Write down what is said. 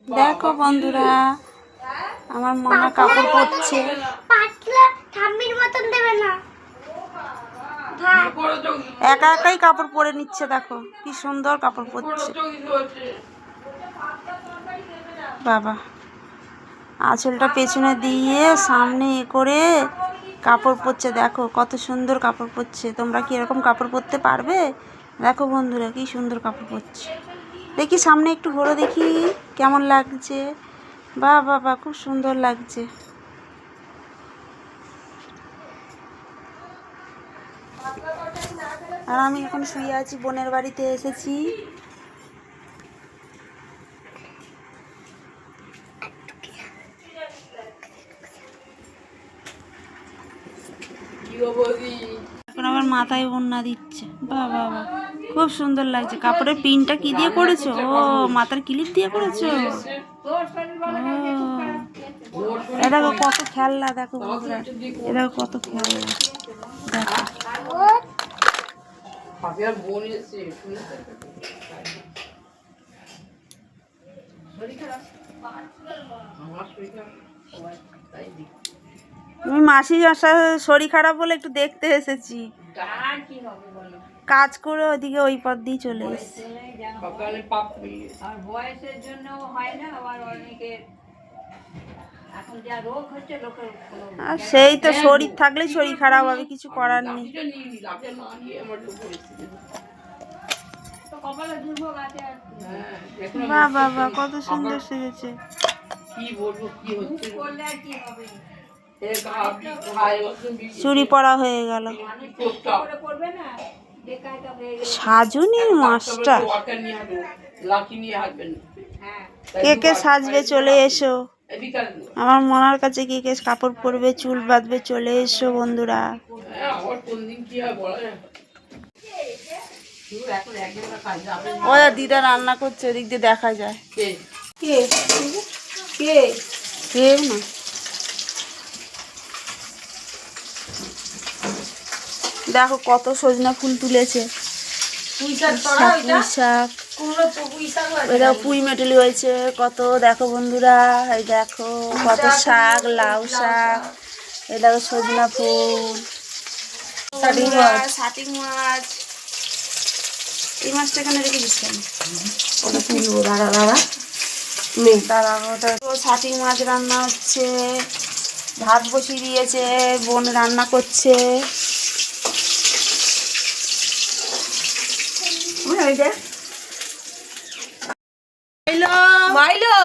দেখো বন্ধুরা, আমার মনা কাপড় পরছে। একা একাই কাপড় পরে নিচ্ছে, দেখো কি সুন্দর কাপড় পরছে। বাবা, আঁচলটা পেছনে দিয়ে সামনে করে কাপড় পরছে। দেখো কত সুন্দর কাপড় পরছে। তোমরা কি এরকম কাপড় পরতে পারবে? দেখো বন্ধুরা, কি সুন্দর কাপড় পরছে। দেখি সামনে একটু ঘোরো, দেখি কেমন লাগছে। বাহ বাহ বাহ, খুব সুন্দর লাগছে। আর আমি এখন শুয়ে আছি, বোনের বাড়িতে এসেছি। এখন আবার মাথায় ওড়না দিচ্ছে। বাহ বাহ বাহ, খুব সুন্দর লাগছে। কাপড়ের পিনটা কি দিয়ে করেছো? ও, মাথার ক্লিপ দিয়ে করেছো। এটা কত খেলনা, দেখো বন্ধুরা, এটা কত খেলনা। দেখো আমি মাসি শরীর খারাপ বলে একটু দেখতে এসেছি। কাজ করে ওইদিকে ওই পথ দিয়ে চলে এসেছি। আর সেই তো, শরীর থাকলেই শরীর খারাপ হবে, কিছু করার নেই। বাহ বাহ বাহ, কত সুন্দর সেজেছে। চুড়ি পরা হয়ে গেল। সাজুনির মাস্টার। কে কে সাজবে চলে এসো। আমার মনার কাছে কে কে কাপড় পরবে, চুল বাঁধবে, চলে এসো বন্ধুরা। ও দিদা রান্না করছে, ওদিক দিয়ে দেখা যায়। কে কে কে না, দেখো কত সজনা ফুল তুলেছে। পুঁই শাক, পুঁই মেটেলি হয়েছে কত। দেখো বন্ধুরা, এই দেখো কত শাক, লাউ শাক, এই দেখো সজনা ফুল, সাটিং মাছ। এই মাছটা এখানে রেখে দিচ্ছেন, সাটিং মাছ রান্না হচ্ছে। ভাত বসিয়ে দিয়েছে, বোন রান্না করছে। মাইলো